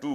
2,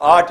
8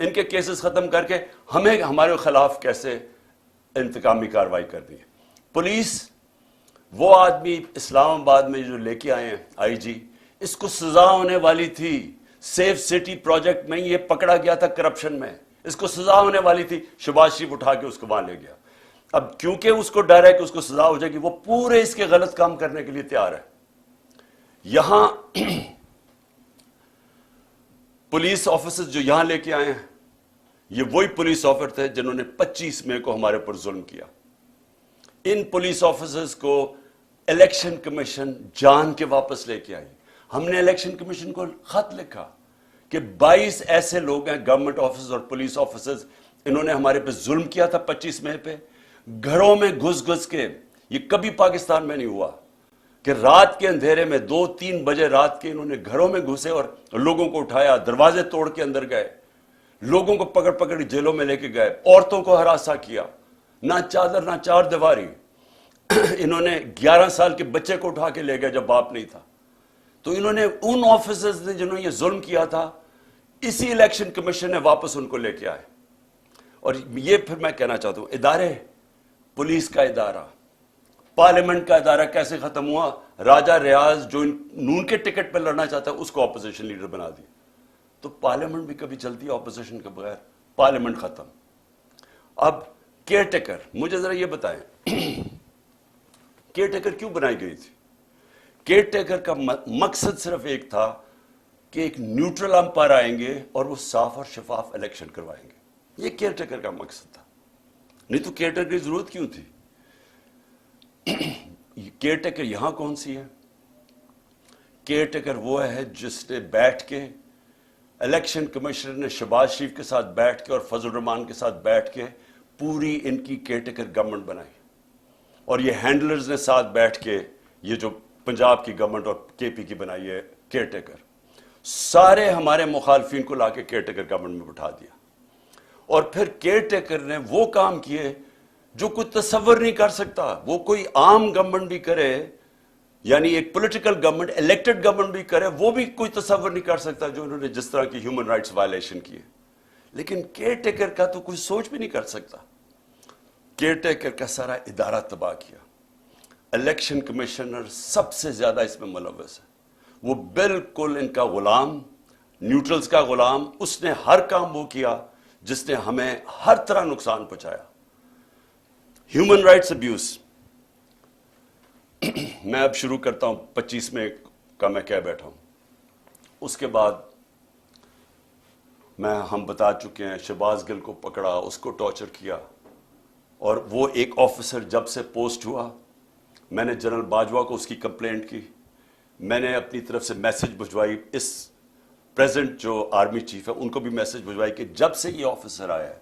ان کے کیسز ختم کر کے ہمیں ہمارے خلاف کیسے انتقامی کارروائی کرنی ہے. پولیس وہ آدمی اسلام آباد میں جو لے کے آئے ہیں آئی جی, اس کو سزا ہونے والی تھی. سیف سٹی پروجیکٹ میں یہ پکڑا گیا تھا کرپشن میں, اس کو سزا ہونے والی تھی. شہباز شریف اٹھا کے اس کو وہاں لے گیا. اب کیونکہ اس کو ڈر ہے کہ اس کو سزا ہو جائے گی, وہ پورے اس کے غلط کام کرنے کے لیے تیار ہے. یہاں پولیس آفیسرز جو یہاں لے کے آئے ہیں, یہ وہی پولیس آفیسر تھے جنہوں نے 25 مئی کو ہمارے پر ظلم کیا. ان پولیس آفیسرز کو الیکشن کمیشن جان کے واپس لے کے آئی. ہم نے الیکشن کمیشن کو خط لکھا کہ 22 ایسے لوگ ہیں گورنمنٹ آفیسرز اور پولیس آفیسرز, انہوں نے ہمارے پہ ظلم کیا تھا 25 مئی پہ. گھروں میں گھس گھس کے, یہ کبھی پاکستان میں نہیں ہوا کہ رات کے اندھیرے میں 2-3 بجے رات کے انہوں نے گھروں میں گھسے اور لوگوں کو اٹھایا, دروازے توڑ کے اندر گئے, لوگوں کو پکڑ پکڑ جیلوں میں لے کے گئے, عورتوں کو ہراساں کیا, نہ چادر نہ چار دیواری. انہوں نے 11 سال کے بچے کو اٹھا کے لے گئے جب باپ نہیں تھا. تو انہوں نے ان آفیسرز نے جنہوں نے یہ ظلم کیا تھا, اسی الیکشن کمیشن نے واپس ان کو لے کے آئے. اور یہ پھر میں کہنا چاہتا ہوں, ادارے, پولیس کا ادارہ, پارلیمنٹ کا ادارہ کیسے ختم ہوا؟ راجہ ریاض جو نون کے ٹکٹ پہ لڑنا چاہتا ہے اس کو اپوزیشن لیڈر بنا دیا. تو پارلیمنٹ بھی کبھی چلتی ہے اپوزیشن کے بغیر؟ پارلیمنٹ ختم. اب کیئر ٹیکر, مجھے ذرا یہ بتائیں کیئر ٹیکر کیوں بنائی گئی تھی؟ کیئر ٹیکر کا مقصد صرف ایک تھا کہ ایک نیوٹرل امپائر آئیں گے اور وہ صاف اور شفاف الیکشن کروائیں گے. یہ کیئر ٹیکر کا مقصد تھا. نہیں تو کیئر ٹیکر کی ضرورت کیوں تھی؟ کیئر ٹیکر یہاں کون سی ہے؟ کیئر ٹیکر وہ ہے جس نے بیٹھ کے, الیکشن کمشنر نے شہباز شریف کے ساتھ بیٹھ کے اور فضل الرحمان کے ساتھ بیٹھ کے پوری ان کی کیئر ٹیکر گورنمنٹ بنائی. اور یہ ہینڈلرز نے ساتھ بیٹھ کے یہ جو پنجاب کی گورنمنٹ اور کے پی کی بنائی ہے کیئر ٹیکر, سارے ہمارے مخالفین کو لا کے کیئر ٹیکر گورنمنٹ میں بٹھا دیا. اور پھر کیئر ٹیکر نے وہ کام کیے جو کوئی تصور نہیں کر سکتا. وہ کوئی عام گورنمنٹ بھی کرے, یعنی ایک پولیٹیکل گورنمنٹ, الیکٹڈ گورنمنٹ بھی کرے, وہ بھی کوئی تصور نہیں کر سکتا جو انہوں نے جس طرح کی ہیومن رائٹس وائلیشن کی ہے. لیکن کیئر ٹیکر کا تو کوئی سوچ بھی نہیں کر سکتا. کیئر ٹیکر کا سارا ادارہ تباہ کیا. الیکشن کمشنر سب سے زیادہ اس میں ملوث ہے. وہ بالکل ان کا غلام, نیوٹرلز کا غلام. اس نے ہر کام وہ کیا جس نے ہمیں ہر طرح نقصان پہنچایا. ہیومن رائٹس ابیوز, میں اب شروع کرتا ہوں 25 مئی کا میں کہہ بیٹھا ہوں. اس کے بعد ہم بتا چکے ہیں, شہباز گل کو پکڑا, اس کو ٹارچر کیا. اور وہ ایک آفیسر جب سے پوسٹ ہوا, میں نے جنرل باجوہ کو اس کی کمپلینٹ کی, میں نے اپنی طرف سے میسج بھجوائی, اس پریزنٹ جو آرمی چیف ہے ان کو بھی میسج بھجوائی کہ جب سے یہ آفیسر آیا ہے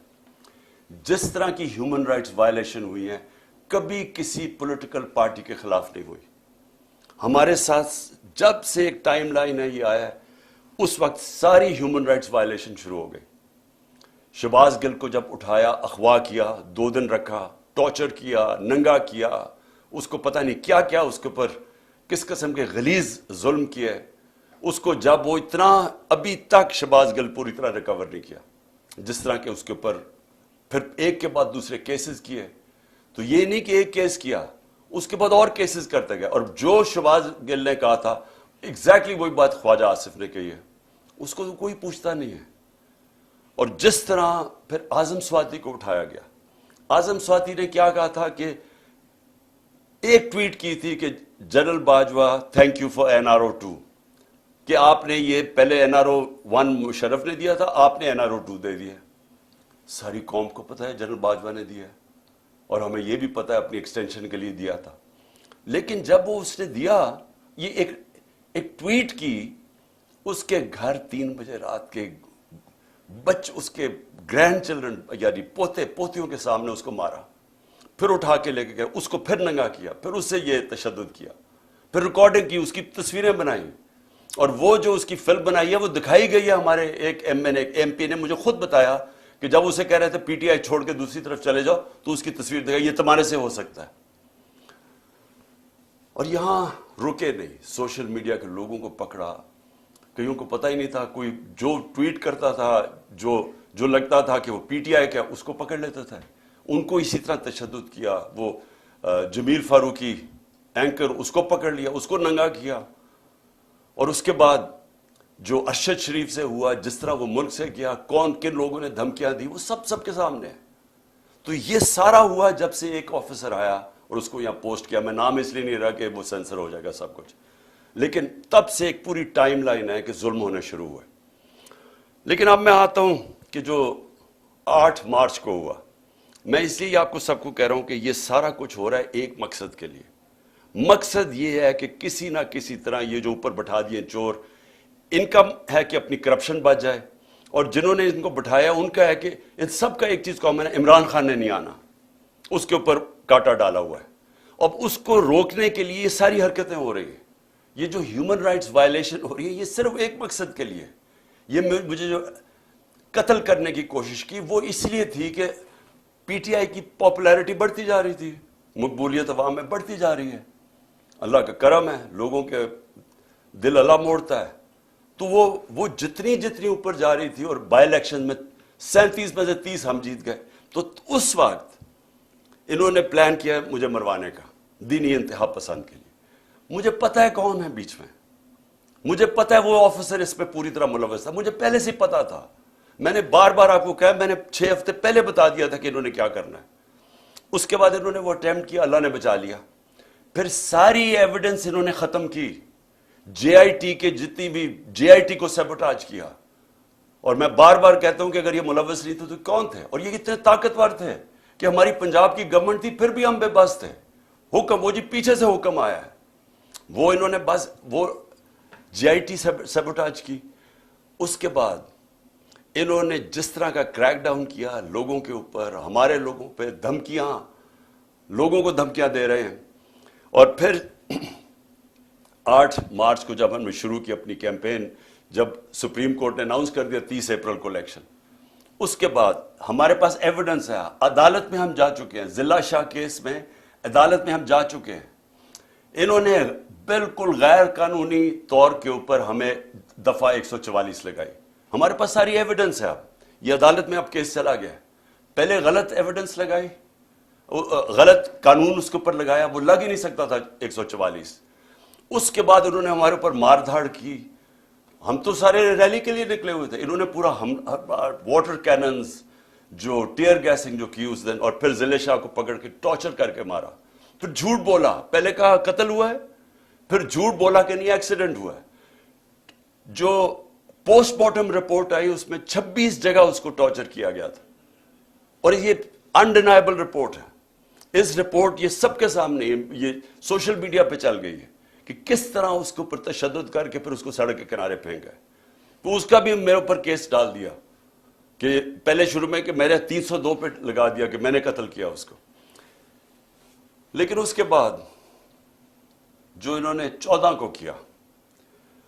جس طرح کی ہیومن رائٹس وائلیشن ہوئی ہیں کبھی کسی پولیٹیکل پارٹی کے خلاف نہیں ہوئی. ہمارے ساتھ جب سے ایک ٹائم لائن ہے یہ آیا ہے اس وقت ساری ہیومن رائٹس وائلیشن شروع ہو گئی. شہباز گل کو جب اٹھایا, اغوا کیا, 2 دن رکھا, ٹارچر کیا, ننگا کیا, اس کو پتہ نہیں کیا کیا اس کے اوپر کس قسم کے غلیظ ظلم کیے. اس کو جب وہ اتنا, ابھی تک شہباز گل پوری طرح ریکور نہیں کیا, جس طرح کہ اس کے اوپر پھر ایک کے بعد دوسرے کیسز کیے. تو یہ نہیں کہ ایک کیس کیا, اس کے بعد اور کیسز کرتے گئے. اور جو شہباز گل نے کہا تھا ایگزیکٹلی وہی بات خواجہ آصف نے کہی ہے, اس کو تو کوئی پوچھتا نہیں ہے. اور جس طرح پھر اعظم سواتی کو اٹھایا گیا, اعظم سواتی نے کیا کہا تھا کہ ایک ٹویٹ کی تھی کہ general Bajwa thank you for NRO 2, کہ آپ نے یہ پہلے NRO 1 مشرف نے دیا تھا, آپ نے NRO 2 دے دیا. ساری قوم کو پتہ ہے جنرل باجوہ نے دیا ہے, اور ہمیں یہ بھی پتہ ہے اپنی ایکسٹینشن کے لیے دیا تھا. لیکن جب وہ اس نے دیا, یہ ایک ٹویٹ کی, اس کے گھر 3 بجے رات کے اس کے گرینڈ چلڈرن یعنی پوتے پوتیوں کے سامنے اس کو مارا, پھر اٹھا کے لے کے گئے, اس کو پھر ننگا کیا, پھر اس سے یہ تشدد کیا, پھر ریکارڈنگ کی, اس کی تصویریں بنائیں. اور وہ جو اس کی فلم بنائی ہے وہ دکھائی گئی ہے. ہمارے ایک MP نے مجھے خود بتایا کہ جب اسے کہہ رہے تھے PTI چھوڑ کے دوسری طرف چلے جاؤ تو اس کی تصویر دکھائی, یہ تمہارے سے ہو سکتا ہے. اور یہاں رکے نہیں, سوشل میڈیا کے لوگوں کو پکڑا, کئیوں کو پتہ ہی نہیں تھا, کوئی جو ٹویٹ کرتا تھا, جو لگتا تھا کہ وہ پی ٹی آئی کا اس کو پکڑ لیتا تھا. ان کو اسی طرح تشدد کیا. وہ جمیل فاروقی اینکر اس کو پکڑ لیا, اس کو ننگا کیا. اور اس کے بعد جو ارشد شریف سے ہوا, جس طرح وہ ملک سے گیا, کون کن لوگوں نے دھمکیاں دی, وہ سب کے سامنے ہے. تو یہ سارا ہوا جب سے ایک آفیسر آیا اور اس کو یہاں پوسٹ کیا. میں نام اس لیے نہیں رہا کہ وہ سینسر ہو جائے گا سب کچھ, لیکن تب سے ایک پوری ٹائم لائن ہے کہ ظلم ہونے شروع ہوئے. لیکن اب میں آتا ہوں کہ جو 8 مارچ کو ہوا, میں اس لیے آپ کو سب کو کہہ رہا ہوں کہ یہ سارا کچھ ہو رہا ہے ایک مقصد کے لیے. مقصد یہ ہے کہ کسی نہ کسی طرح یہ جو اوپر بٹھا دیے چور, ان کا ہے کہ اپنی کرپشن بچ جائے, اور جنہوں نے ان کو بٹھایا ان کا ہے کہ ان سب کا ایک چیز کامن ہے, عمران خان نے نہیں آنا, اس کے اوپر کاٹا ڈالا ہوا ہے. اب اس کو روکنے کے لیے یہ ساری حرکتیں ہو رہی ہیں. یہ جو ہیومن رائٹس وائلیشن ہو رہی ہے, یہ صرف ایک مقصد کے لیے. یہ مجھے جو قتل کرنے کی کوشش کی وہ اس لیے تھی کہ پی ٹی آئی کی پاپولیرٹی بڑھتی جا رہی تھی, مقبولیت عوام میں بڑھتی جا رہی ہے. اللہ کا کرم ہے, لوگوں کے دل اللہ موڑتا ہے. تو وہ جتنی اوپر جا رہی تھی, اور بائی الیکشن میں 37 میں سے 30 ہم جیت گئے. تو اس وقت انہوں نے پلان کیا مجھے مروانے کا, دینی انتہا پسند کے لیے. مجھے پتا ہے کون ہے بیچ میں, مجھے پتا ہے وہ آفیسر اس پہ پوری طرح ملوث تھا, مجھے پہلے سے پتا تھا. میں نے بار بار آپ کو کہا, میں نے 6 ہفتے پہلے بتا دیا تھا کہ انہوں نے کیا کرنا ہے. اس کے بعد انہوں نے وہ اٹیمپٹ کیا, اللہ نے بچا لیا. پھر ساری ایویڈنس انہوں نے ختم کی, جے آئی ٹی کے جتنی بھی جے آئی ٹی کو سیبوٹاج کیا. اور میں بار بار کہتا ہوں کہ اگر یہ ملوث نہیں تھے تو کون تھے, اور یہ اتنے طاقتور تھے کہ ہماری پنجاب کی گورنمنٹ تھی پھر بھی ہم بے بس تھے. حکم وہ جی پیچھے سے حکم آیا ہے, وہ انہوں نے بس وہ جے آئی ٹی سیبوٹاج کی. اس کے بعد انہوں نے جس طرح کا کریک ڈاؤن کیا لوگوں کے اوپر, ہمارے لوگوں پہ دھمکیاں, لوگوں کو دھمکیاں دے رہے ہیں. اور پھر 8 مارچ کو جب ہم نے شروع کی اپنی کیمپین, جب سپریم کورٹ نے اناؤنس کر دیا 30 اپریل کو الیکشن, اس کے بعد ہمارے پاس ایویڈنس ہے, عدالت میں ہم جا چکے ہیں, ضلع شاہ کیس میں عدالت میں ہم جا چکے ہیں. انہوں نے بالکل غیر قانونی طور کے اوپر ہمیں دفعہ 144 لگائی. ہمارے پاس ساری ایویڈنس ہے. اب یہ عدالت میں اب کیس چلا گیا. پہلے غلط ایویڈنس لگائی, غلط قانون اس کے اوپر لگایا, وہ لگ ہی نہیں سکتا تھا 144. اس کے بعد انہوں نے ہمارے اوپر مار دھاڑ کی. ہم تو سارے ریلی کے لیے نکلے ہوئے تھے, انہوں نے پورا واٹر کیننز, جو ٹیئر گیسنگ جو کی اس دن, اور پھر ضلع شاہ کو پکڑ کے ٹارچر کر کے مارا. پھر جھوٹ بولا, پہلے کہا قتل ہوا ہے, پھر جھوٹ بولا کہ نہیں ایکسیڈنٹ ہوا ہے. جو پوسٹ مارٹم رپورٹ آئی اس میں 26 جگہ اس کو ٹارچر کیا گیا تھا, اور یہ انڈینائبل رپورٹ ہے. اس رپورٹ یہ سب کے سامنے, یہ سوشل میڈیا پہ چل گئی ہے کہ کس طرح اس کے اوپر تشدد کر کے پھر اس کو سڑک کے کنارے پھینک گئے. تو اس کا بھی میرے اوپر کیس ڈال دیا کہ پہلے شروع میں کہ میرے 302 پہ لگا دیا کہ میں نے قتل کیا اس کو. لیکن اس کے بعد جو انہوں نے 14 کو کیا,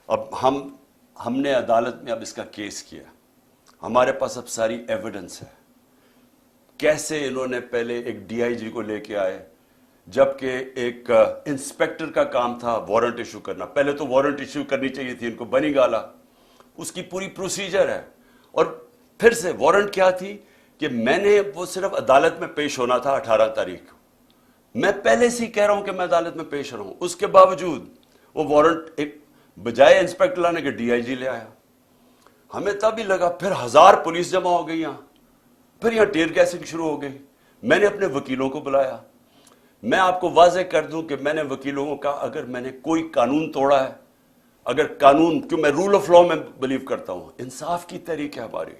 اب ہم نے عدالت میں اب اس کا کیس کیا, ہمارے پاس اب ساری ایویڈنس ہے. کیسے انہوں نے پہلے ایک ڈی آئی جی کو لے کے آئے, جبکہ ایک انسپیکٹر کا کام تھا وارنٹ ایشو کرنا. پہلے تو وارنٹ ایشو کرنی چاہیے تھی ان کو, بنی گالا, اس کی پوری پروسیجر ہے. اور پھر سے وارنٹ کیا تھی کہ میں نے وہ صرف عدالت میں پیش ہونا تھا 18 تاریخ کو. میں پہلے سے ہی کہہ رہا ہوں کہ میں عدالت میں پیش رہا ہوں, اس کے باوجود وہ وارنٹ ایک بجائے انسپیکٹر لانے کے ڈی آئی جی لے آیا. ہمیں تب ہی لگا, پھر 1000 پولیس جمع ہو گئی یہاں, پھر یہاں ٹیئر گیسنگ شروع ہو گئی. میں نے اپنے وکیلوں کو بلایا. میں آپ کو واضح کر دوں کہ میں نے وکیلوں کو کہا اگر میں نے کوئی قانون توڑا ہے, اگر قانون, کیوں میں رول آف لا میں بلیو کرتا ہوں, انصاف کی تحریک ہے ہماری,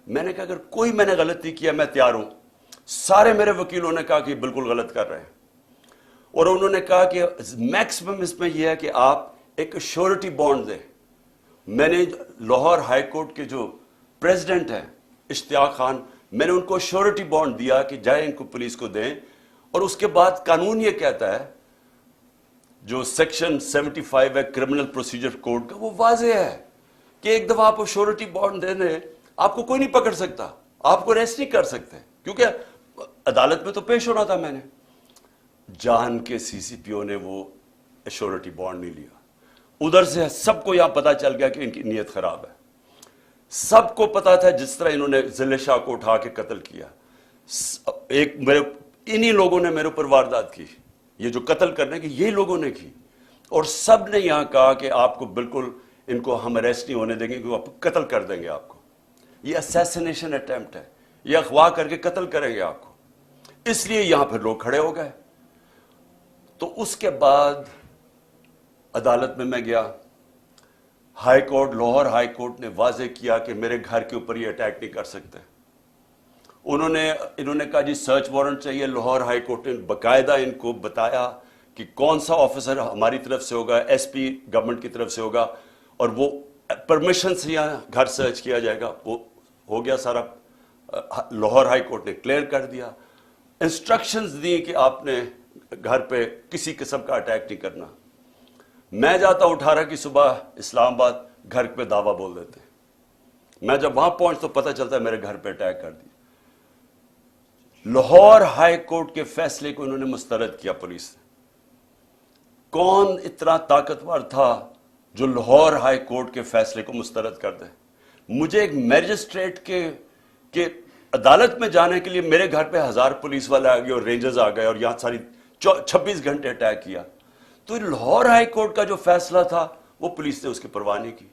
میں نے کہا اگر کوئی میں نے غلطی کیا میں تیار ہوں. سارے میرے وکیلوں نے کہا کہ بالکل غلط کر رہے ہیں, اور انہوں نے کہا کہ میکسیمم اس میں یہ ہے کہ آپ ایک شیورٹی بانڈ دیں. میں نے لاہور ہائی کورٹ کے جو پریزیڈنٹ ہیں اشتیاق خان, میں نے ان کو شیورٹی بانڈ دیا کہ جائیں ان کو پولیس کو دیں. اور اس کے بعد قانون یہ کہتا ہے, جو سیکشن 75 ہے کرمنل پروسیجر کوڈ کا, وہ واضح ہے کہ ایک دفعہ آپ کو شیورٹی بانڈ دینے, آپ کو کوئی نہیں پکڑ سکتا, آپ کو ریسٹ نہیں کر سکتے, کیونکہ عدالت میں تو پیش ہونا تھا. میں نے جان کے سی سی پی او نے وہ ایشورٹی بانڈ نہیں لیا. ادھر سے سب کو یہاں پتا چل گیا کہ ان کی نیت خراب ہے. سب کو پتا تھا جس طرح انہوں نے ضلع شاہ کو اٹھا کے قتل کیا، انہی لوگوں نے میرے اوپر واردات کی، یہ جو قتل کرنے کی یہ لوگوں نے کی، اور سب نے یہاں کہا کہ آپ کو بالکل ان کو ہم اریسٹ نہیں ہونے دیں گے، کہ آپ قتل کر دیں گے آپ کو، یہ اسیسینیشن اٹیمپٹ ہے، یہ اغوا کر کے قتل کریں گے آپ کو، اس لیے یہاں پھر لوگ کھڑے ہو گئے۔ تو اس کے بعد عدالت میں گیا، high court, Lahore high court نے واضح کیا کہ میرے گھر کے اوپر یہ اٹیک نہیں کر سکتے۔ انہوں نے کہا جی سرچ وارنٹ چاہیے، لاہور ہائی کورٹ نے باقاعدہ ان کو بتایا کہ کون سا آفیسر ہماری طرف سے ہوگا، ایس پی گورنمنٹ کی طرف سے ہوگا، اور وہ پرمیشن سے یہاں گھر سرچ کیا جائے گا۔ وہ ہو گیا سارا، لاہور ہائی کورٹ نے کلیئر کر دیا، انسٹرکشنز دی کہ آپ نے گھر پہ کسی قسم کا اٹیک نہیں کرنا۔ میں جاتا ہوں 18 کی صبح اسلام آباد، گھر پہ دعویٰ بول دیتے ہیں، میں جب وہاں پہنچ تو پتہ چلتا ہے میرے گھر پہ اٹیک کر دیا۔ لاہور ہائی کورٹ کے فیصلے کو انہوں نے مسترد کیا پولیس نے۔ کون اتنا طاقتور تھا جو لاہور ہائی کورٹ کے فیصلے کو مسترد کر دے؟ مجھے ایک میجسٹریٹ کے عدالت میں جانے کے لیے میرے گھر پہ 1000 پولیس والے آ گئے اور رینجرز آ گئے اور یہاں ساری 26 گھنٹے اٹیک کیا۔ تو لاہور ہائی کورٹ کا جو فیصلہ تھا وہ پولیس نے اس کی پرواہ نہیں کی۔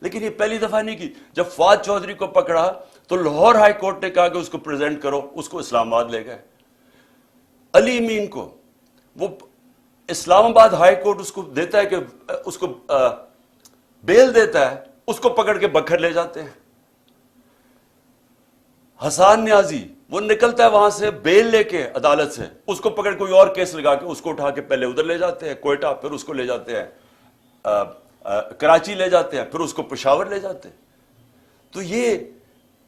لیکن یہ پہلی دفعہ نہیں کی، جب فواد چودھری کو پکڑا تو لاہور ہائی کورٹ نے کہا کہ اس کو پریزنٹ کرو، اس کو اسلام آباد لے گئے۔ علی امین کو وہ اسلام آباد ہائی کورٹ اس کو دیتا ہے کہ اس کو بیل دیتا ہے، اس کو پکڑ کے بکھر لے جاتے ہیں۔ حسان نیازی وہ نکلتا ہے وہاں سے بیل لے کے عدالت سے، اس کو پکڑ کوئی اور کیس لگا کے اس کو اٹھا کے پہلے ادھر لے جاتے ہیں کوئٹہ، پھر اس کو لے جاتے ہیں کراچی لے جاتے ہیں، پھر اس کو پشاور لے جاتے ہیں۔ تو یہ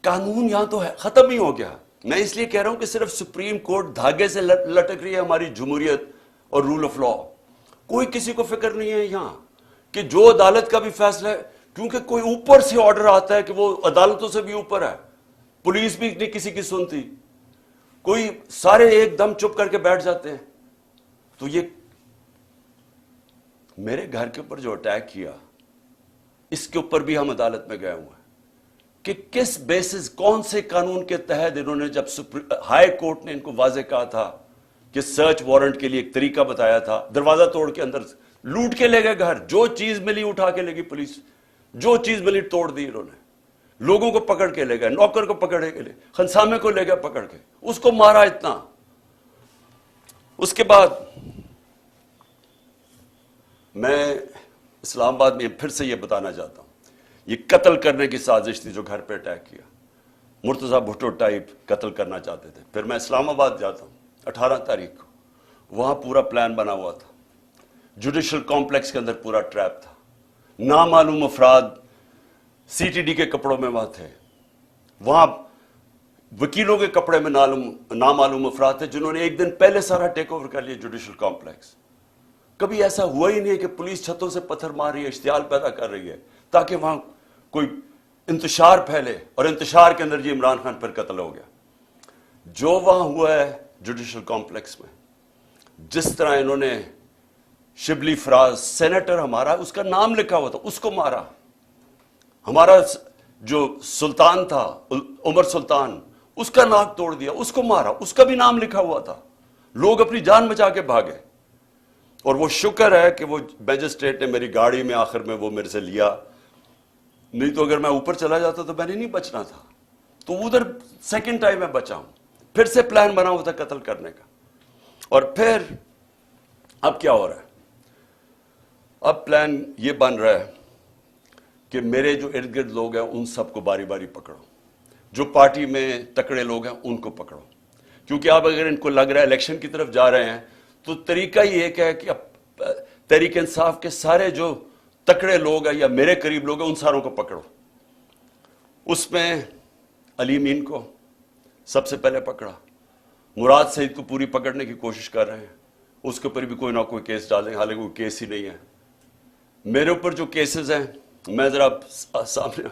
قانون یہاں تو ختم ہی ہو گیا۔ میں اس لیے کہہ رہا ہوں کہ صرف سپریم کورٹ دھاگے سے لٹک رہی ہے ہماری جمہوریت اور رول آف لا، کوئی کسی کو فکر نہیں ہے یہاں کہ جو عدالت کا بھی فیصلہ ہے، کیونکہ کوئی اوپر سے آرڈر آتا ہے کہ وہ عدالتوں سے بھی اوپر ہے، پولیس بھی نہیں کسی کی سنتی، کوئی سارے ایک دم چپ کر کے بیٹھ جاتے ہیں۔ تو یہ میرے گھر کے اوپر جو اٹیک کیا، اس کے اوپر بھی ہم عدالت میں گئے ہوئے ہیں کہ کس بیسس، کون سے قانون کے تحت انہوں نے، جب ہائی کورٹ نے ان کو واضح کہا تھا کہ سرچ وارنٹ کے لیے ایک طریقہ بتایا تھا، دروازہ توڑ کے اندر لوٹ کے لے گئے گھر، جو چیز ملی اٹھا کے لے گئی پولیس، جو چیز ملی توڑ دی انہوں نے، لوگوں کو پکڑ کے لے گئے، نوکر کو پکڑ کے لے، خنسامے کو لے گئے پکڑ کے، اس کو مارا اتنا۔ اس کے بعد میں اسلام آباد میں پھر سے یہ بتانا چاہتا ہوں، یہ قتل کرنے کی سازش تھی جو گھر پہ اٹیک کیا، مرتضیٰ بھٹو ٹائپ قتل کرنا چاہتے تھے۔ پھر میں اسلام آباد جاتا ہوں 18 تاریخ کو، وہاں پورا پلان بنا ہوا تھا، جوڈیشل کمپلیکس کے اندر پورا ٹریپ تھا، نامعلوم افراد سی ٹی ڈی کے کپڑوں میں وہاں تھے، وہاں وکیلوں کے کپڑے میں نامعلوم افراد تھے جنہوں نے ایک دن پہلے سارا ٹیک اوور کر لیا جوڈیشل کمپلیکس۔ کبھی ایسا ہوا ہی نہیں کہ پولیس چھتوں سے پتھر مار رہی ہے، اشتعال پیدا کر رہی ہے تاکہ وہاں کوئی انتشار پھیلے، اور انتشار کے اندر جی عمران خان پر قتل ہو گیا۔ جو وہاں ہوا ہے جوڈیشل کمپلیکس میں، جس طرح انہوں نے شبلی فراز، سینیٹر ہمارا، اس کا نام لکھا ہوا تھا، اس کو مارا۔ ہمارا جو سلطان تھا عمر سلطان، اس کا ناک توڑ دیا، اس کو مارا، اس کا بھی نام لکھا ہوا تھا، لوگ اپنی جان بچا کے بھاگے۔ اور وہ شکر ہے کہ وہ میجسٹریٹ نے میری گاڑی میں آخر میں وہ میرے سے لیا، نہیں تو اگر میں اوپر چلا جاتا تو میں نے نہیں بچنا تھا۔ تو ادھر سیکنڈ ٹائم میں بچا ہوں، پھر سے پلان بنا ہوا تھا قتل کرنے کا۔ اور پھر اب کیا ہو رہا ہے؟ اب پلان یہ بن رہا ہے کہ میرے جو ارد گرد لوگ ہیں ان سب کو باری باری پکڑو، جو پارٹی میں تکڑے لوگ ہیں ان کو پکڑو، کیونکہ اب اگر ان کو لگ رہا ہے الیکشن کی طرف جا رہے ہیں تو طریقہ ہی ایک ہے کہ اب تحریک انصاف کے سارے جو تکڑے لوگ ہیں یا میرے قریب لوگ ہیں ان ساروں کو پکڑو۔ اس میں علی امین کو سب سے پہلے پکڑا، مراد سعید کو پوری پکڑنے کی کوشش کر رہے ہیں، اس کے اوپر بھی کوئی نہ کوئی کیس ڈالیں، حالانکہ کوئی کیس ہی نہیں ہے۔ میرے اوپر جو کیسز ہیں، میں ذرا سامنے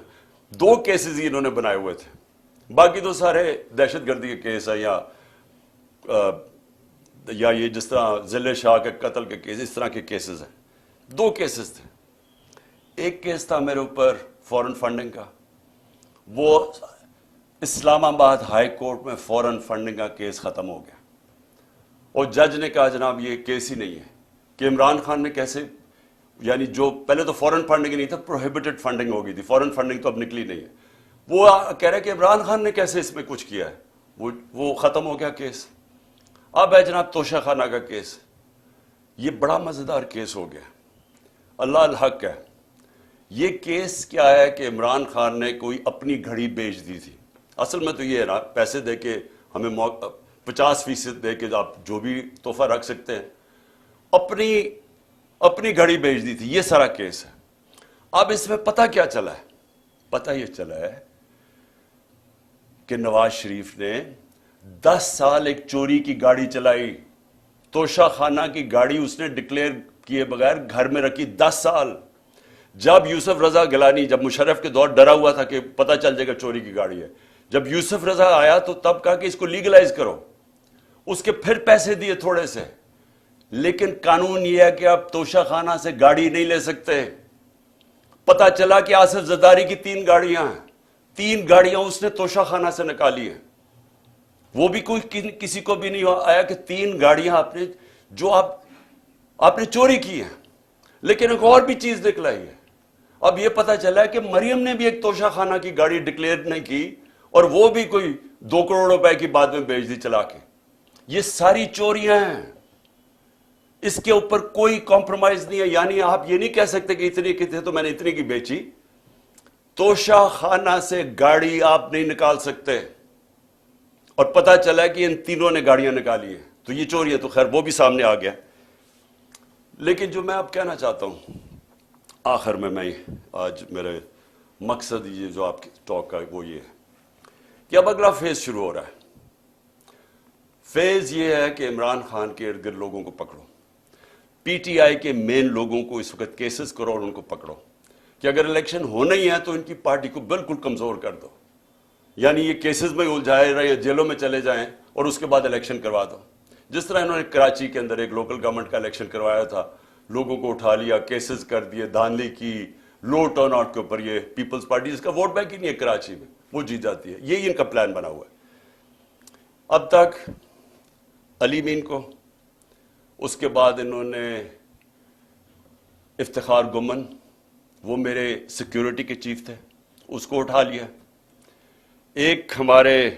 2 کیسز ہی انہوں نے بنائے ہوئے تھے، باقی تو سارے دہشت گردی کے کیس ہیں یا یہ جس طرح ضلع شاہ کے قتل کے کیس، اس طرح کے کیسز ہیں۔ 2 کیسز تھے، ایک کیس تھا میرے اوپر فورن فنڈنگ کا، وہ اسلام آباد ہائی کورٹ میں فوراً فنڈنگ کا کیس ختم ہو گیا اور جج نے کہا جناب یہ کیس ہی نہیں ہے کہ عمران خان نے کیسے، یعنی جو پہلے تو فورن فنڈنگ نہیں تھا، پروہیبٹڈ فنڈنگ ہو گئی تھی، فورن فنڈنگ تو اب نکلی نہیں ہے، وہ کہہ رہے کہ عمران خان نے کیسے اس میں کچھ کیا ہے، وہ ختم ہو گیا کیس۔ اب ہے جناب توشہ خانہ کا کیس، یہ بڑا مزیدار کیس ہو گیا، اللہ الحق ہے۔ یہ کیس کیا ہے کہ عمران خان نے کوئی اپنی گھڑی بیچ دی تھی، اصل میں تو یہ ہے نا، پیسے دے کے ہمیں 50% دے کے آپ جو بھی تحفہ رکھ سکتے ہیں، اپنی گھڑی بیچ دی تھی، یہ سارا کیس ہے۔ اب اس میں پتہ کیا چلا ہے؟ پتہ یہ چلا ہے کہ نواز شریف نے 10 سال ایک چوری کی گاڑی چلائی، توشہ خانہ کی گاڑی اس نے ڈکلیئر کیے بغیر گھر میں رکھی 10 سال۔ جب یوسف رضا گیلانی، جب مشرف کے دور ڈرا ہوا تھا کہ پتہ چل جائے گا چوری کی گاڑی ہے، جب یوسف رضا آیا تو تب کہا کہ اس کو لیگلائز کرو، اس کے پھر پیسے دیے تھوڑے سے، لیکن قانون یہ ہے کہ آپ توشہ خانہ سے گاڑی نہیں لے سکتے۔ پتہ چلا کہ آصف زرداری کی 3 گاڑیاں ہیں، 3 گاڑیاں اس نے توشہ خانہ سے نکالی ہیں، وہ بھی کوئی کسی کو بھی نہیں آیا کہ 3 گاڑیاں آپ نے چوری کی ہیں۔ لیکن ایک اور بھی چیز نکلائی ہے، اب یہ پتہ چلا ہے کہ مریم نے بھی ایک توشہ خانہ کی گاڑی ڈکلیئر نہیں کی، اور وہ بھی کوئی 2 کروڑ روپے کی بعد میں بیچ دی چلا کے۔ یہ ساری چوریاں ہیں، اس کے اوپر کوئی کمپرومائز نہیں ہے، یعنی آپ یہ نہیں کہہ سکتے کہ اتنی کی تھے تو میں نے اتنی کی بیچی۔ توشہ خانہ سے گاڑی آپ نہیں نکال سکتے، اور پتہ چلا کہ ان تینوں نے گاڑیاں نکالی ہیں، تو یہ چوری ہے، تو خیر وہ بھی سامنے آ گیا۔ لیکن جو میں اب کہنا چاہتا ہوں آخر میں آج میرے مقصد یہ جو آپ کی ٹاک کا وہ یہ ہے کہ اب اگلا فیز شروع ہو رہا ہے۔ فیز یہ ہے کہ عمران خان کے ارد گرد لوگوں کو پکڑو، پی ٹی آئی کے مین لوگوں کو اس وقت کیسز کرو اور ان کو پکڑو کہ اگر الیکشن ہونا ہی ہے تو ان کی پارٹی کو بالکل کمزور کر دو، یعنی یہ کیسز میں الجھائے رہے، جیلوں میں چلے جائیں اور اس کے بعد الیکشن کروا دو۔ جس طرح انہوں نے کراچی کے اندر ایک لوکل گورنمنٹ کا الیکشن کروایا تھا، لوگوں کو اٹھا لیا، کیسز کر دیے، دھاندلی کی، لو ٹرن آؤٹ کے اوپر، یہ پیپلز پارٹی جس کا ووٹ بینک ہی نہیں ہے کراچی میں، وہ جیت جاتی ہے، یہی ان کا پلان بنا ہوا ہے۔ اب تک علی مین کو، اس کے بعد انہوں نے افتخار گمن، وہ میرے سیکیورٹی کے چیف تھے، اس کو اٹھا لیا۔ ایک ہمارے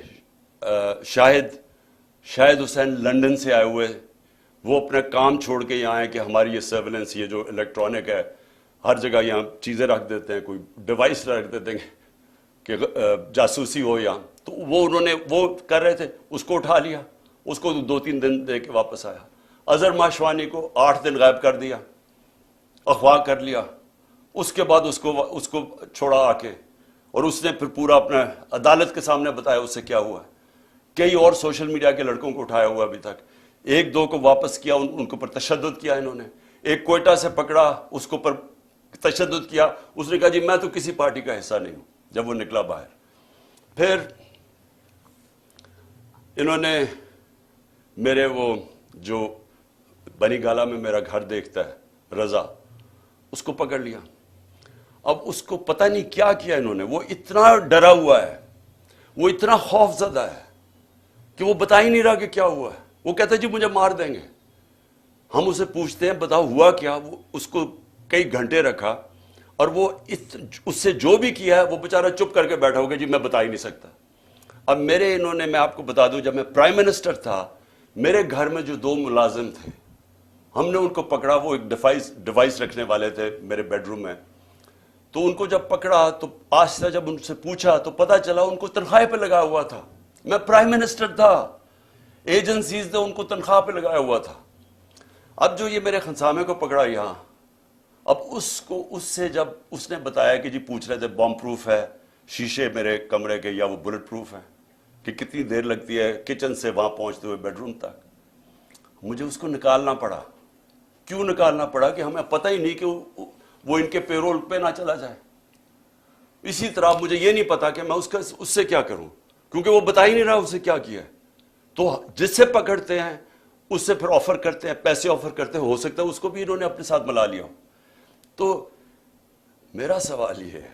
شاہد حسین لندن سے آئے ہوئے، وہ اپنا کام چھوڑ کے یہاں آئے کہ ہماری یہ سرویلنس، یہ جو الیکٹرانک ہے، ہر جگہ یہاں چیزیں رکھ دیتے ہیں، کوئی ڈیوائس رکھ دیتے ہیں کہ جاسوسی ہو یہاں، تو وہ انہوں نے وہ کر رہے تھے، اس کو اٹھا لیا، اس کو 2-3 دن دے کے واپس آیا۔ اظہر ماشوانی کو 8 دن غائب کر دیا، اغوا کر لیا، اس کے بعد اس کو چھوڑا آ کے، اور اس نے پھر پورا اپنا عدالت کے سامنے بتایا اس سے کیا ہوا ہے۔ کئی اور سوشل میڈیا کے لڑکوں کو اٹھایا ہوا ابھی تک، 1-2 کو واپس کیا، ان کو پر تشدد کیا انہوں نے۔ ایک کوئٹہ سے پکڑا، اس کو پر تشدد کیا، اس نے کہا جی میں تو کسی پارٹی کا حصہ نہیں ہوں، جب وہ نکلا باہر۔ پھر انہوں نے میرے وہ جو بنی گالا میں میرا گھر دیکھتا ہے رضا، اس کو پکڑ لیا۔ اب اس کو پتہ نہیں کیا کیا انہوں نے، وہ اتنا ڈرا ہوا ہے، وہ اتنا خوف زدہ ہے کہ وہ بتا ہی نہیں رہا کہ کیا ہوا ہے۔ وہ کہتا ہے جی مجھے مار دیں گے۔ ہم اسے پوچھتے ہیں بتاؤ ہوا کیا، وہ اس کو کئی گھنٹے رکھا، اور وہ اس سے جو بھی کیا ہے وہ بیچارہ چپ کر کے بیٹھا ہوگا جی میں بتا ہی نہیں سکتا۔ اب میں آپ کو بتا دوں، جب میں پرائم منسٹر تھا، میرے گھر میں جو 2 ملازم تھے، ہم نے ان کو پکڑا، وہ ایک ڈیوائس رکھنے والے تھے میرے بیڈ روم میں، تو ان کو جب پکڑا تو آہستہ جب ان سے پوچھا تو پتہ چلا ان کو تنخواہ پہ لگا ہوا تھا۔ میں پرائم منسٹر تھا، ایجنسیز نے ان کو تنخواہ پہ لگایا ہوا تھا۔ اب جو یہ میرے خنسامے کو پکڑا یہاں، اب اس سے جب اس نے بتایا کہ جی پوچھ رہے تھے بم پروف ہے شیشے میرے کمرے کے یا وہ بلٹ پروف ہے، کہ کتنی دیر لگتی ہے کچن سے وہاں پہنچتے ہوئے بیڈ روم تک، مجھے اس کو نکالنا پڑا۔ کیوں نکالنا پڑا؟ کہ ہمیں پتہ ہی نہیں کہ وہ ان کے پیرول پہ نہ چلا جائے۔ اسی طرح مجھے یہ نہیں پتا کہ میں اس سے کیا کروں، کیونکہ وہ بتا ہی نہیں رہا اسے کیا کیا ہے۔ تو جس سے پکڑتے ہیں اس سے پھر آفر کرتے ہیں، پیسے آفر کرتے ہیں، ہو سکتا ہے اس کو بھی انہوں نے اپنے ساتھ ملا لیا ہو۔ تو میرا سوال یہ ہے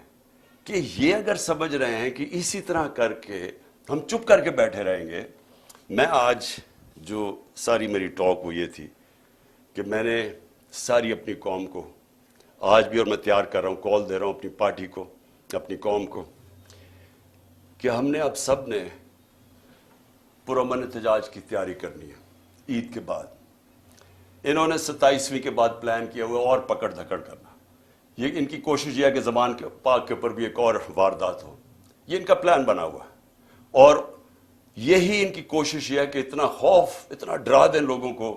کہ یہ اگر سمجھ رہے ہیں کہ اسی طرح کر کے ہم چپ کر کے بیٹھے رہیں گے. میں آج جو ساری میری ٹاک وہ یہ تھی کہ میں نے ساری اپنی قوم کو آج بھی، اور میں تیار کر رہا ہوں، کال دے رہا ہوں اپنی پارٹی کو، اپنی قوم کو، کہ ہم نے اب سب نے پرامن احتجاج کی تیاری کرنی ہے عید کے بعد. انہوں نے 27ویں کے بعد پلان کیا ہوا اور پکڑ دھکڑ کرنا. یہ ان کی کوشش یہ ہے کہ زبان کے پاک کے اوپر بھی ایک اور واردات ہو. یہ ان کا پلان بنا ہوا ہے، اور یہی ان کی کوشش یہ ہے کہ اتنا خوف، اتنا ڈرا دیں لوگوں کو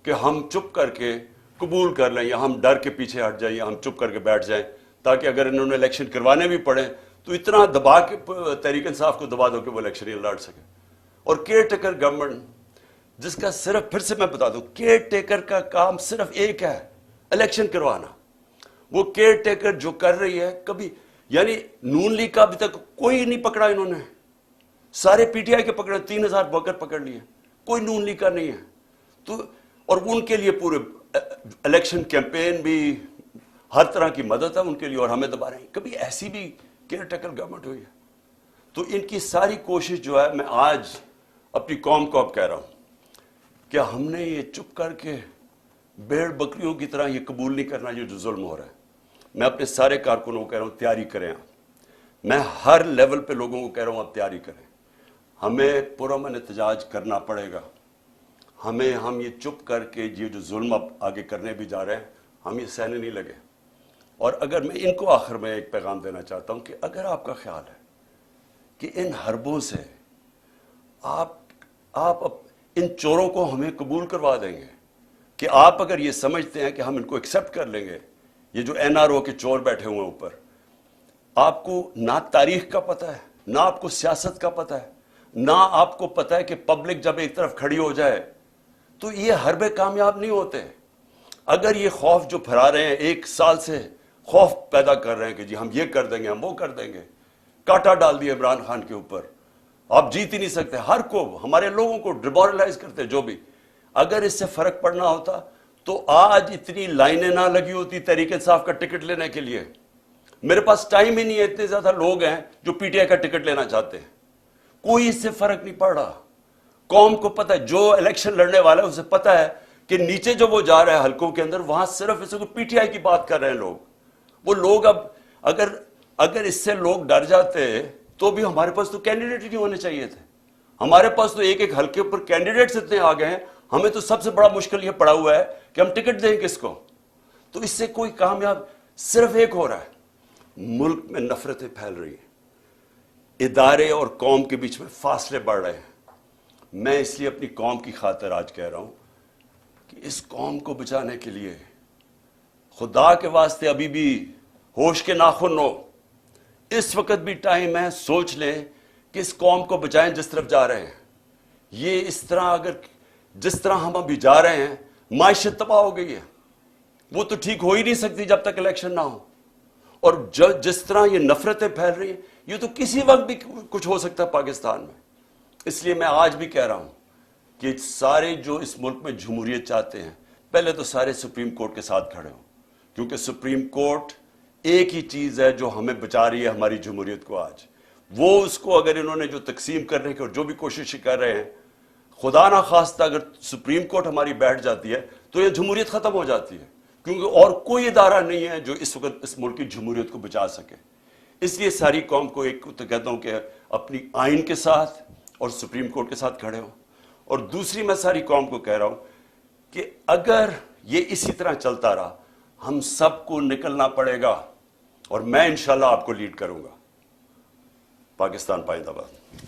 کہ ہم چپ کر کے قبول کر لیں، یا ہم ڈر کے پیچھے ہٹ جائیں، یا ہم چپ کر کے بیٹھ جائیں، تاکہ اگر انہوں نے الیکشن کروانے بھی پڑے تو اتنا دبا کے تحریک انصاف کو دبا دو کہ وہ الیکشن ہی لڑ سکے. اور کیئر ٹیکر گورنمنٹ، جس کا صرف، پھر سے میں بتا دوں، کیئر ٹیکر کا کام صرف ایک ہے، الیکشن کروانا. وہ کیئر ٹیکر جو کر رہی ہے، کبھی یعنی نون لیگ کا ابھی تک کوئی نہیں پکڑا انہوں نے. سارے پی ٹی آئی کے پکڑے، 3000 ورکر پکڑ لیے، کوئی نون لیگ کا نہیں ہے. تو اور ان کے لیے پورے الیکشن کیمپین بھی، ہر طرح کی مدد ہے ان کے لیے، اور ہمیں دبا رہے ہیں. کبھی ایسی بھی کیئر ٹیکر گورنمنٹ ہوئی ہے؟ تو ان کی ساری کوشش جو ہے، میں آج اپنی قوم کو اب کہہ رہا ہوں کہ ہم نے یہ چپ کر کے بھیڑ بکریوں کی طرح یہ قبول نہیں کرنا یہ جو ظلم ہو رہا ہے. میں اپنے سارے کارکنوں کو کہہ رہا ہوں تیاری کریں. میں ہر لیول پہ لوگوں کو کہہ رہا ہوں آپ تیاری کریں. ہمیں پرامن احتجاج کرنا پڑے گا. ہم یہ چپ کر کے یہ جو ظلم اب آگے کرنے بھی جا رہے ہیں، ہم یہ سہنے نہیں لگے. اور اگر میں ان کو آخر میں ایک پیغام دینا چاہتا ہوں کہ اگر آپ کا خیال ہے کہ ان حربوں سے آپ ان چوروں کو ہمیں قبول کروا دیں گے، کہ آپ اگر یہ سمجھتے ہیں کہ ہم ان کو ایکسیپٹ کر لیں گے، یہ جو این آر او کے چور بیٹھے ہوئے ہیں اوپر، آپ کو نہ تاریخ کا پتہ ہے، نہ آپ کو سیاست کا پتہ ہے، نہ آپ کو پتہ ہے کہ پبلک جب ایک طرف کھڑی ہو جائے تو یہ حربے کامیاب نہیں ہوتے. اگر یہ خوف جو پھیلا رہے ہیں، 1 سال سے خوف پیدا کر رہے ہیں کہ جی ہم یہ کر دیں گے، ہم وہ کر دیں گے، کاٹا ڈال دیا عمران خان کے اوپر، آپ جیت ہی نہیں سکتے، ہر کو، ہمارے لوگوں کو ڈیمورلائز کرتے جو بھی. اگر اس سے فرق پڑنا ہوتا تو آج اتنی لائنیں نہ لگی ہوتی تحریک انصاف کا ٹکٹ لینے کے لیے. میرے پاس ٹائم ہی نہیں ہے، اتنے زیادہ لوگ ہیں جو پی ٹی آئی کا ٹکٹ لینا چاہتے ہیں. کوئی اس سے فرق نہیں پڑ رہا. قوم کو پتہ ہے، جو الیکشن لڑنے والا ہے اسے پتہ ہے کہ نیچے جو وہ جا رہا ہے حلقوں کے اندر، وہاں صرف اسے پی ٹی آئی کی بات کر رہے ہیں لوگ. وہ لوگ اب اگر اس سے لوگ ڈر جاتے تو بھی ہمارے پاس تو کینڈیڈیٹ ہی نہیں ہونے چاہیے تھے. ہمارے پاس تو ایک حلقے پر کینڈیڈیٹس اتنے آ گئے ہیں، ہمیں تو سب سے بڑا مشکل یہ پڑا ہوا ہے کہ ہم ٹکٹ دیں کس کو. تو اس سے کوئی کامیاب صرف ایک ہو رہا ہے، ملک میں نفرتیں پھیل رہی ہیں، ادارے اور قوم کے بیچ میں فاصلے بڑھ رہے ہیں. میں اس لیے اپنی قوم کی خاطر آج کہہ رہا ہوں کہ اس قوم کو بچانے کے لیے خدا کے واسطے ابھی بھی ہوش کے ناخن ہو. اس وقت بھی ٹائم ہے، سوچ لیں کہ اس قوم کو بچائیں جس طرف جا رہے ہیں. یہ اس طرح اگر جس طرح ہم ابھی جا رہے ہیں، معیشت تباہ ہو گئی ہے، وہ تو ٹھیک ہو ہی نہیں سکتی جب تک الیکشن نہ ہو. اور جس طرح یہ نفرتیں پھیل رہی ہیں، یہ تو کسی وقت بھی کچھ ہو سکتا ہے پاکستان میں. اس لیے میں آج بھی کہہ رہا ہوں کہ سارے جو اس ملک میں جمہوریت چاہتے ہیں، پہلے تو سارے سپریم کورٹ کے ساتھ کھڑے ہوں، کیونکہ سپریم کورٹ ایک ہی چیز ہے جو ہمیں بچا رہی ہے ہماری جمہوریت کو. آج وہ اس کو اگر انہوں نے جو تقسیم کرنے کی اور جو بھی کوشش کر رہے ہیں، خدا نہ خواستہ اگر سپریم کورٹ ہماری بیٹھ جاتی ہے تو یہ جمہوریت ختم ہو جاتی ہے، کیونکہ اور کوئی ادارہ نہیں ہے جو اس وقت اس ملک کی جمہوریت کو بچا سکے. اس لیے ساری قوم کو ایک تو کہتا ہوں کہ اپنی آئین کے ساتھ اور سپریم کورٹ کے ساتھ کھڑے ہوں. اور دوسری میں ساری قوم کو کہہ رہا ہوں کہ اگر یہ اسی طرح چلتا رہا، ہم سب کو نکلنا پڑے گا، اور میں انشاءاللہ آپ کو لیڈ کروں گا. پاکستان پائندہ باد.